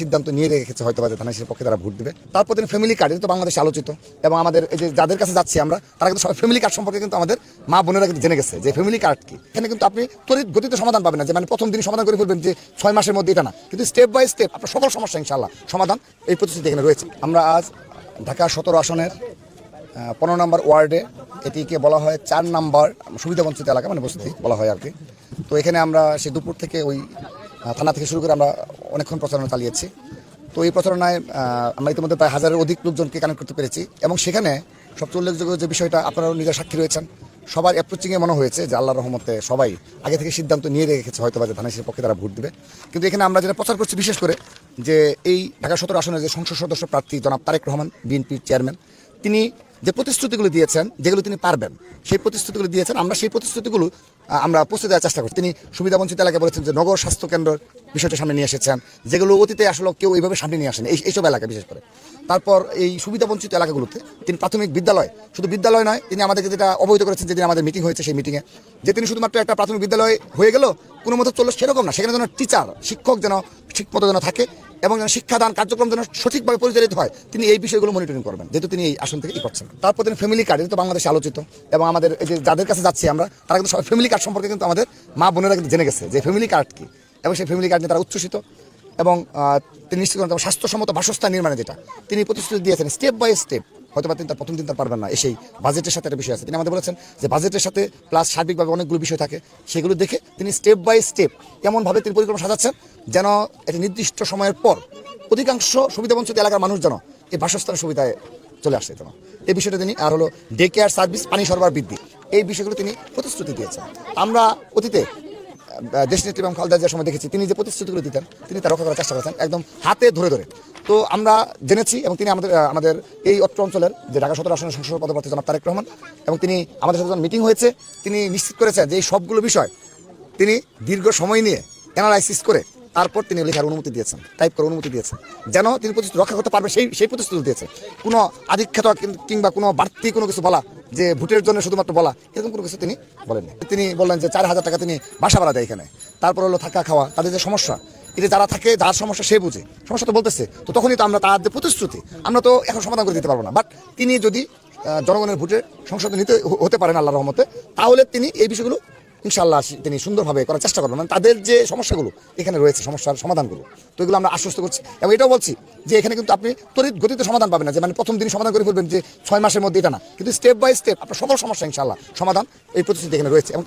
সিদ্ধান্ত নিয়ে রেখেছে হয়তো বা ধানের পক্ষে তারা ভোট দেবে। তারপর তিনি ফ্যামিলি কার্ড, এটা তো বাংলাদেশে আলোচিত, এবং আমাদের এই যে যাদের কাছে যাচ্ছি আমরা, তারা কিন্তু সবাই ফ্যামিলি কার্ড সম্পর্কে কিন্তু আমাদের মা বোনেরা কিন্তু জেনে গেছে যে ফ্যামিলি কার্ড কি। এখানে কিন্তু আপনি ত্বরিত গতিতে সমাধান পাবেন না, যে মানে প্রথম দিন সমাধান করে ফেলবেন যে 6 মাসের মধ্যে, এটা না, কিন্তু স্টেপ বাই স্টেপ আপনার সকল সমস্যা ইনশাআল্লাহ সমাধান এই প্রতিশ্রুতি এখানে রয়েছে। আমরা আজ ঢাকা 17 আসনের 15 নম্বর ওয়ার্ডে, এটিকে বলা হয় 4 নম্বর সুবিধাবঞ্চিত এলাকা, মানে বসতি বলা হয় আর কি। তো এখানে আমরা সেই দুপুর থেকে ওই থানা থেকে শুরু করে আমরা অনেকক্ষণ প্রচারণা চালিয়েছি। তো এই প্রচারণায় আমরা ইতিমধ্যে প্রায় 1000-এর অধিক লোকজনকে কানেক্ট করতে পেরেছি, এবং সেখানে সবচেয়ে উল্লেখযোগ্য যে বিষয়টা, আপনারাও নিজের সাক্ষী রয়েছেন, সবার অ্যাপ্রোচিংয়ে মনে হয়েছে যে আল্লাহর রহমতে সবাই আগে থেকে সিদ্ধান্ত নিয়ে রেখেছে হয়তো বা ধানের পক্ষে তারা ভোট দেবে। কিন্তু এখানে আমরা যেটা প্রচার করছি বিশেষ করে, যে এই ঢাকা 17 আসনের যে সংসদ সদস্য প্রার্থী জনাব তারেক রহমান, বিএনপির চেয়ারম্যান, তিনি যে প্রতিশ্রুতিগুলো দিয়েছেন, যেগুলো তিনি পারবেন, সেই প্রতিশ্রুতিগুলো দিয়েছেন। আমরা সেই প্রতিশ্রুতিগুলো আমরা পৌঁছে দেওয়ার চেষ্টা করছি। তিনি সুবিধাবঞ্চিত এলাকায় বলেছেন যে নগর স্বাস্থ্য কেন্দ্রের বিষয়টা সামনে নিয়ে এসেছেন, যেগুলো অতীতে আসলে কেউ এইভাবে সামনে নিয়ে আসেন এইসব এলাকা বিশেষ করে। তারপর এই সুবিধাবঞ্চিত এলাকাগুলোতে তিনি প্রাথমিক বিদ্যালয়, শুধু বিদ্যালয় নয়, তিনি আমাদেরকে যেটা অবহিত করেছেন যেদিন আমাদের মিটিং হয়েছে, সেই মিটিংয়ে, যে তিনি শুধুমাত্র একটা প্রাথমিক বিদ্যালয় হয়ে গেল কোনো মতো চললো সেরকম না, সেখানে যেন টিচার, শিক্ষক যেন ঠিকমতো যেন থাকে, এবং যেন শিক্ষাদান কার্যক্রম যেন সঠিকভাবে পরিচালিত হয়, তিনি এই বিষয়গুলো মনিটরিং করবেন, যেহেতু তিনি এই আসন থেকে করছেন। তারপর তিনি ফ্যামিলি কার্ড, এটা তো বাংলাদেশে আলোচিত, এবং আমাদের এই যে যাদের কাছে যাচ্ছি আমরা, তারা কিন্তু সবাই ফ্যামিলি কার্ড সম্পর্কে কিন্তু আমাদের মা বোনেরা কিন্তু জেনে গেছে যে ফ্যামিলি কার্ড কি, এবং সেই ফ্যামিলি কার্ড নিয়ে তারা উচ্ছ্বসিত। এবং তিনি নিশ্চিত করেন স্বাস্থ্যসম্মত বাসস্থান নির্মাণে যেটা তিনি প্রতিশ্রুতি দিয়েছেন স্টেপ বাই স্টেপ, হয়তো বা তিনি তার প্রথম দিন তার পারবেন না, এসেই বাজেটের সাথে একটা বিষয় আছে, তিনি আমাদের বলেছেন যে বাজেটের সাথে প্লাস সার্বিকভাবে অনেকগুলো বিষয় থাকে, সেগুলো দেখে তিনি স্টেপ বাই স্টেপ এমনভাবে তিনি পরিকল্পনা সাজাচ্ছেন যেন একটি নির্দিষ্ট সময়ের পর অধিকাংশ সুবিধাবঞ্চিত এলাকার মানুষ যেন এই বাসস্থানের সুবিধায় চলে আসে। যেন এই বিষয়টা তিনি, আর হলো ডে কেয়ার সার্ভিস, পানি সরবরাহ বৃদ্ধি, এই বিষয়গুলো তিনি প্রতিশ্রুতি দিয়েছেন। আমরা অতীতে দেশনেত্রী এবং খালেদা জিয়ার সময় দেখেছি তিনি যে প্রতিশ্রুতিগুলো দিতেন, তিনি তা রক্ষা করার চেষ্টা করেছেন একদম হাতে ধরে ধরে। তো আমরা জেনেছি, এবং তিনি আমাদের এই অত্র অঞ্চলের যে ঢাকা 17 আসনের সংসদ পদপ্রার্থী জনাব তারেক রহমান, এবং তিনি আমাদের সাথে যখন মিটিং হয়েছে, তিনি নিশ্চিত করেছেন যে এই সবগুলো বিষয় তিনি দীর্ঘ সময় নিয়ে অ্যানালাইসিস করে তারপর তিনি লেখার অনুমতি দিয়েছেন, টাইপ করার অনুমতি দিয়েছেন, যেন তিনি প্রতিশ্রুতি রক্ষা করতে পারবে সেই প্রতিশ্রুতি দিয়েছে। কোনো আধিক্ষেতা কিংবা কোনো বাড়তি কোনো কিছু বলা, যে ভোটের জন্য শুধুমাত্র বলা, এরকম কোনো কিছু তিনি বলেননি। তিনি বললেন যে 4000 টাকা তিনি বাসা ভাড়া দেয় এখানে, তারপর হলো থাকা খাওয়া, তাদের যে সমস্যা, এটা যারা থাকে, যার সমস্যা সে বুঝে, সমস্যা তো বলতেছে, তো তখনই তো আমরা তার যে প্রতিশ্রুতি আমরা তো এখন সমাধান করে দিতে পারবো না, বাট তিনি যদি জনগণের ভোটে সংসদে নিতে হতে পারেন আল্লাহর রহমতে, তাহলে তিনি এই বিষয়গুলো ইনশাআল্লাহ তিনি সুন্দরভাবে করার চেষ্টা করবেন, মানে তাদের যে সমস্যাগুলো এখানে রয়েছে, সমস্যার সমাধানগুলো, তো এগুলো আমরা আশ্বস্ত করছি। এবং এটাও বলছি যে এখানে কিন্তু আপনি ত্বরিত গতিতে সমাধান পাবেন না, যে মানে প্রথম দিন সমাধান করে ফেলবেন যে 6 মাসের মধ্যে, এটা না, কিন্তু স্টেপ বাই স্টেপ আপনার সকল সমস্যা ইনশাআল্লাহ সমাধান এই প্রতিশ্রুতি এখানে রয়েছে। এবং